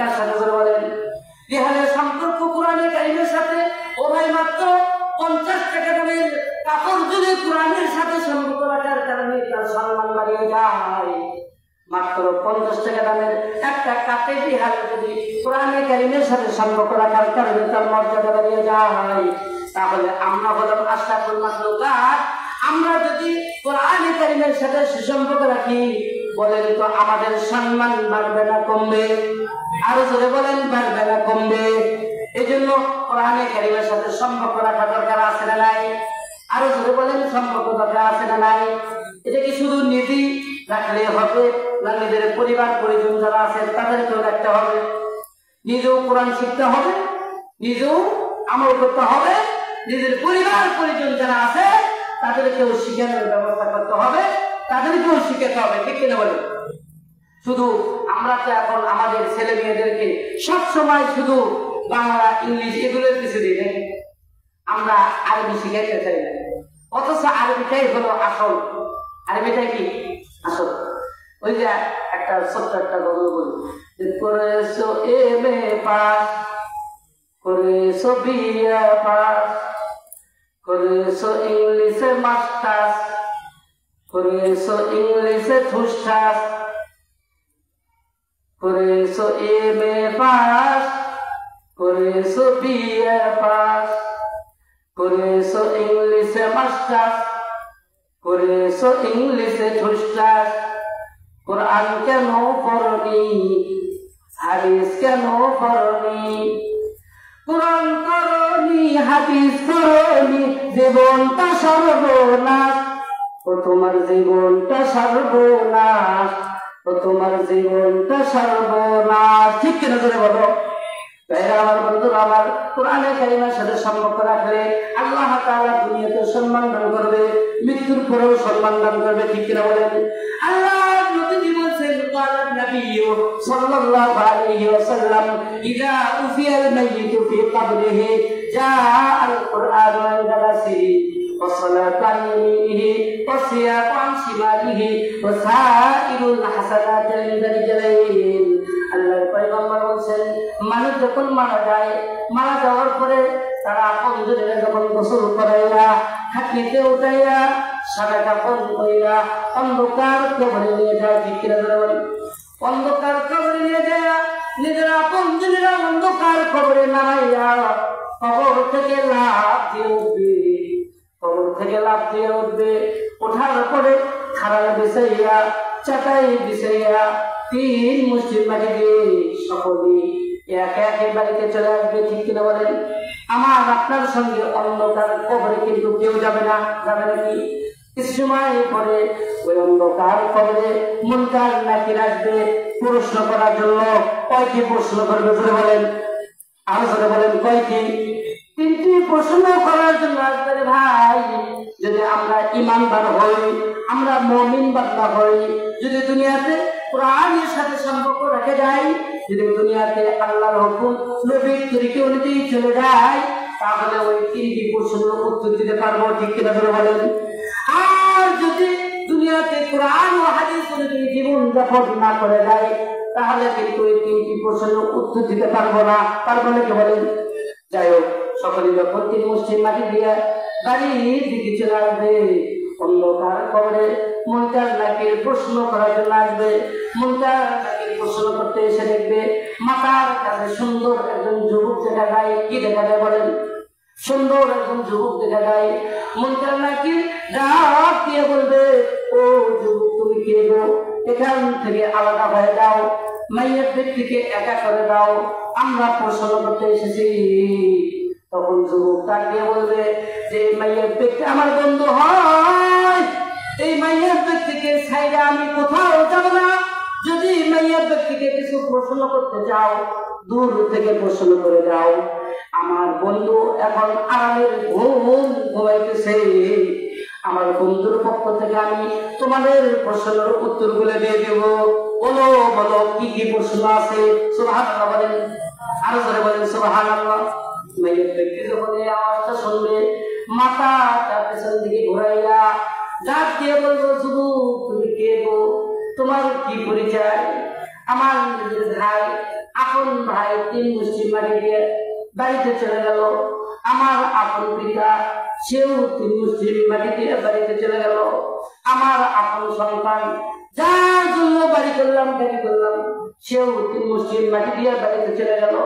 কার সাথে করে বলেন? জিহাদের সম্পর্ক কোরআনে কারিমের সাথে। ও ভাই, মাত্র 50 টাকা দামের কাপড় যদি কোরআনের সাথে সম্পর্ক রাখার কারণে তার সম্মান বাড়িয়ে যায়, মাত্র 50 টাকা দামের একটা কাপে জিহাদ যদি কোরআনে কারিমের সাথে সম্পর্ক রাখার কারণে তার মর্যাদা বাড়িয়ে যায়, তাহলে আমরা হলাম আশরাফুল মাখলুকাত। আমরা যদি কোরআনে কারিমের সাথে সুসম্পর্ক রাখি, বলেন তো আমাদের সম্মান বাড়বে না কমবে? আরো জোরে বলেন, বাড়বে না কমবে? এই জন্য কোরআনে কারিমের সাথে সম্পর্ক রাখা দরকার আছে না নাই? আরো জোরে বলেন, সম্পর্ক দরকার আছে না নাই? এটা কি শুধু নিজেই রাখলে হবে, না নিজের পরিবার পরিজন যারা আছে তাদেরকেও রাখতে হবে? নিজেও কোরআন শিখতে হবে, নিজেও আমল করতে হবে, নিজের পরিবার পরিজন যারা আছে তাদেরকেও শিখানোর ব্যবস্থা করতে হবে, তাদেরকেও শিখাতে হবে। ঠিক কিনা বলেন? শুধু আমরা তো এখন আমাদের ছেলে মেয়েদেরকে সবসময় শুধু বাংলা ইংলিশ এগুলোর কিছু দিই নাকি? আমরা আরবি শিখাইতে চাই না, অথচ আরবিটাই হলো আসল। আরবিটাই কি আসল? ওই যে একটা ছোট্ট একটা গল্প বলি, করেছো এমএ পাস, করেছো বিএ পাস, করেছো ইংলিশে মাস্টার্স, করেছো ইংলিশে ঠুসঠাস, করেছো এমএ পাস, করেছো বিএ পাস, করেছো ইংলিশে মাস্টার্স, করেছো ইংলিশে ঠুসঠাস, কোরআন কেন পড়নি, হাদিস কেন পড়নি? কোরআন করনি, হাদিস করনি, জীবনটা সর্বনাশ। ও তোমার জীবনটা সর্বনাশ, ও তোমার জীবনটা সর্বনাশ। ঠিক কিনা ধরে বলো? আমার বন্ধুরা, আমার কোরআনে কারিমের সাথে সম্পর্ক রাখলে আল্লাহ তাআলা দুনিয়াতে সম্মান দান করবে, মৃত্যুর পরেও সম্মান দান করবে। ঠিক কিনা বলেন? আল্লাহ নবী বলেছেন, قال النبي صلى الله عليه وسلم اذا أوفي الميت في قبره جاء القرآن عند رأسه والصلاة عن يمينه والصيام عن شماله وسائر الحسنات عند رجلين। আল্লাহর পয়গম্বর বলেছেন, মানুষ যখন মারা যায়, মারা যাওয়ার পরে তারা আপনজনেরা যখন গোসল করাইয়া খাটনিতে উঠাইয়া সাদা কাপড় পরিয়া অন্ধকার কবরে নিয়ে যায়। ঠিক কিনা বলেন? অন্ধকার কবরে নিয়ে যায়, নিজেরা আপনজনেরা অন্ধকার কবরে নামাইয়া কবর থেকে লাফ দিয়ে উঠবে, কবর থেকে লাফ দিয়ে উঠবে। ওঠার পরে খাড়ায় বিছাইয়া, চাটাই বিছাইয়া 3 মুষ্টি মাটি দিয়ে সকলে একে একে বাড়িতে চলে আসবে। ঠিক কিনা বলেন? আমার আপনার সঙ্গে অন্ধকার কবরে কিন্তু কেউ যাবে না। যাবে নাকি? কিছু সময় পরে ওই অন্ধকার কবরে মুনকার নাকির আসবে প্রশ্ন করার জন্য। কয়টি প্রশ্ন করবে জোরে বলেন? আরো জোরে বলেন, কয়টি? 3টি প্রশ্ন করার জন্য আসবে। ভাই, যদি আমরা ঈমানদার হই, আমরা মুমিন বান্দা হই, যদি দুনিয়াতে কোরআনের সাথে সম্পর্ক রেখে যাই, যদি দুনিয়াতে আল্লাহর হুকুম নবীর তরিকা অনুযায়ী চলে যায়, তাহলে ওই 3টি প্রশ্নের উত্তর দিতে পারবো। ঠিক কিনা ধরে বলেন? আর যদি দুনিয়াতে কোরআন ও হাদিস অনুযায়ী জীবন যাপন না করে যায়, তাহলে কিন্তু ওই 3টি প্রশ্নের উত্তর দিতে পারবো না। পারবো নাকি বলেন? যাই হোক, সকলে যখন 3 মুষ্টি মাটি দিয়ে বাড়ির দিকে চলে আসবে, অন্ধকার কবরে মুনকার নাকির প্রশ্ন করার জন্য আসবে। মুনকার নাকির প্রশ্ন করতে এসে দেখবে মাথার কাছে সুন্দর একজন যুবক দেখা যায়। কি দেখা যায় বলেন? সুন্দর একজন যুবক দেখা যায়। মুনকার নাকির ডাক দিয়ে বলবে, ও যুবক, তুমি কে গো? এখান থেকে আলাদা হয়ে যাও, মাইয়ের ব্যক্তিকে একা করে দাও, আমরা প্রশ্ন করতে এসেছি। তখন যুবক ডাক দিয়ে বলবে যে মাইয়ের ব্যক্তি আমার বন্ধু হয়, এই মাইয়ের ব্যক্তিকে ছাইরা আমি কোথাও যাব না। যদি মাইয়ের ব্যক্তিকে কিছু প্রশ্ন করতে যাও, দূর থেকে প্রশ্ন করে যাও। আমার বন্ধু এখন আরামের ঘুম ঘুমাইতেছে, আমার বন্ধুর পক্ষ থেকে আমি তোমাদের প্রশ্নের উত্তরগুলো দিয়ে দেব। বলো বলো, কি কি প্রশ্ন আছে? সুবহানাল্লাহ বলেন, আরো জোরে বলেন সুবহানাল্লাহ। মাইয়ের ব্যক্তি যখন এই আওয়াজটা শুনবে, মাথা তার পেছন দিকে ঘুরাইয়া ডাক দিয়ে বলবো, যুবক, তুমি কে গো? তোমার কি পরিচয়? আমার নিজের ভাই, আপন ভাই 3 মুষ্টি মাটি দিয়ে বাড়িতে চলে গেল। আমার আপন পিতা সেও 3 মুষ্টি মাটি দিয়ে বাড়িতে চলে গেল। আমার আপন সন্তান যার জন্য বাড়ি করলাম গাড়ি করলাম সেও 3 মুষ্টি মাটি দিয়ে বাড়িতে চলে গেল।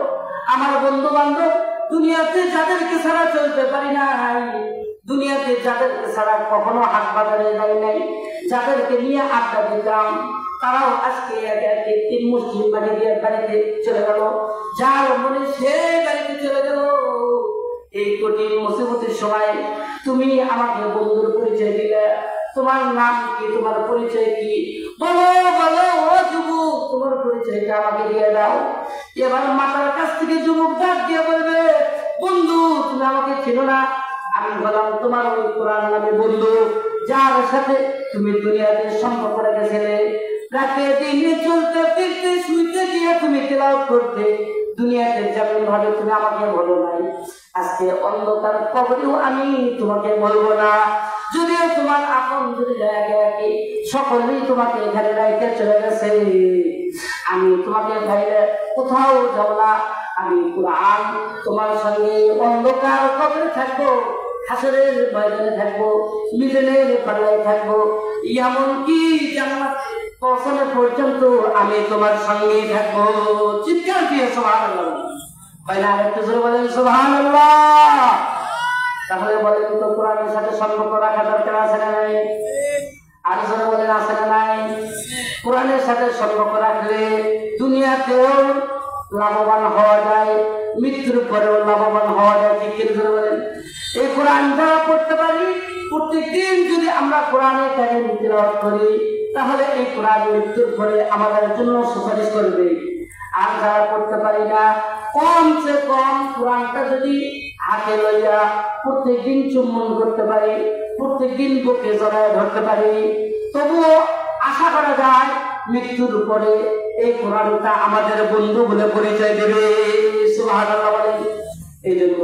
আমার বন্ধু বান্ধব দুনিয়াতে যাদেরকে ছাড়া চলতে পারি নাই, দুনিয়াতে যাদেরকে ছাড়া কখনো হাট বাজারে যাই নাই, যাদেরকে নিয়ে আড্ডা দিতাম, তারাও আজকে একে একে 3 মুষ্টি মাটি দিয়ে বাড়িতে চলে গেল। যার মনে সে বাড়িতে চলে গেল। এই কঠিন মুসিবতের সময় তুমি আমাকে বন্ধুর পরিচয় দিলে। তোমার নাম কি, তোমার পরিচয় কি? বলো বলো ও যুবক, তোমার পরিচয়টা আমাকে দিয়ে দাও। এবার মাতার কাছ থেকে যুবক ডাক দিয়ে বলবে, বন্ধু তুমি আমাকে চেনো না? আমি বললাম তোমার ওই কোরআন নামে বন্ধু, যার সাথে তুমি দুনিয়াতে সম্পর্ক রেখেছিলে। রাতে দিনে চলতে ফিরতে শুইতে গিয়ে তুমি তেলাওয়াত করতে, দুনিয়াতে যেমন ভাবে তুমি আমাকে বলো নাই, আজকে অন্ধকার কবরেও আমি তোমাকে বলবো না। যদিও তোমার আপন যদি একে সকলেই তোমাকে এখানে রাইতে চলে গেছে, আমি তোমাকে বাইরে কোথাও যাব না। আমি কোরআন তোমার সঙ্গে অন্ধকার কবরে থাকবো, হাসরের ময়দানে থাকবো, মিজানের পাল্লায় থাকবো, এমনকি জান্নাত পৌঁছানো পর্যন্ত আমি তোমার সঙ্গে থাকবো। চিৎকার দিয়ে সুবহানাল্লাহ হয় না? একটু জোরে বলেন সুবহানাল্লাহ। তাহলে বলেন তো কোরআনের সাথে সম্পর্ক রাখা দরকার আছে না নাই? আর জোরে বলেন আছে না নাই? কোরআনের সাথে সম্পর্ক রাখলে দুনিয়াতেও লাভবান হওয়া যায়, মৃত্যুর পরেও লাভবান হওয়া যায়। ঠিক কি জোরে বলেন? এই কোরআন যারা পড়তে পারি, প্রত্যেকদিন যদি আমরা কোরআনের কারিম তিলাওয়াত করি, তাহলে এই কোরআন মৃত্যুর পরে আমাদের জন্য সুপারিশ করবে। আর যারা পড়তে পারি না, কমসে কম কোরআনটা যদি হাতে লইয়া প্রত্যেকদিন চুম্বন করতে পারি, প্রত্যেকদিন বুকে জড়ায় ধরতে পারি, তবুও আশা করা যায় মৃত্যুর পরে এই কোরআনটা আমাদের বন্ধু বলে পরিচয় দেবে। সুবহানাল্লাহ বলেন। এই জন্য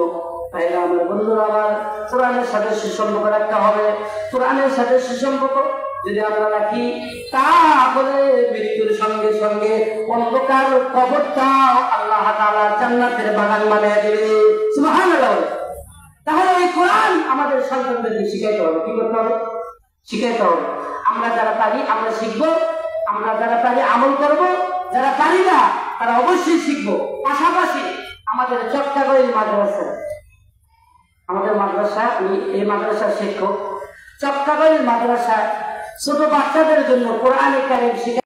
ভাইরা আমার, বন্ধুরা আমার, কোরআনের সাথে সুসম্পর্ক রাখতে হবে। কোরআনের সাথে সুসম্পর্ক যদি আমরা রাখি, তাহলে মৃত্যুর সঙ্গে সঙ্গে অন্ধকার কবরটাও আল্লাহ তাআলা জান্নাতের বাগান বানিয়ে দেবে। সুবহানাল্লাহ। তাহলে এই কোরআন আমাদের সন্তানদেরকে শিখাইতে হবে। কি করতে হবে? শিখাইতে হবে। আমরা যারা পারি আমরা শিখবো, আমরা যারা পারি আমল করব, যারা পারি না তারা অবশ্যই শিখবো। পাশাপাশি আমাদের চট্টগ্রামের মাদ্রাসা, আমাদের মাদ্রাসা, আমি এই মাদ্রাসার শিক্ষক। চট্টগ্রামের মাদ্রাসায় ছোট বাচ্চাদের জন্য কোরআনে কারিম শিখা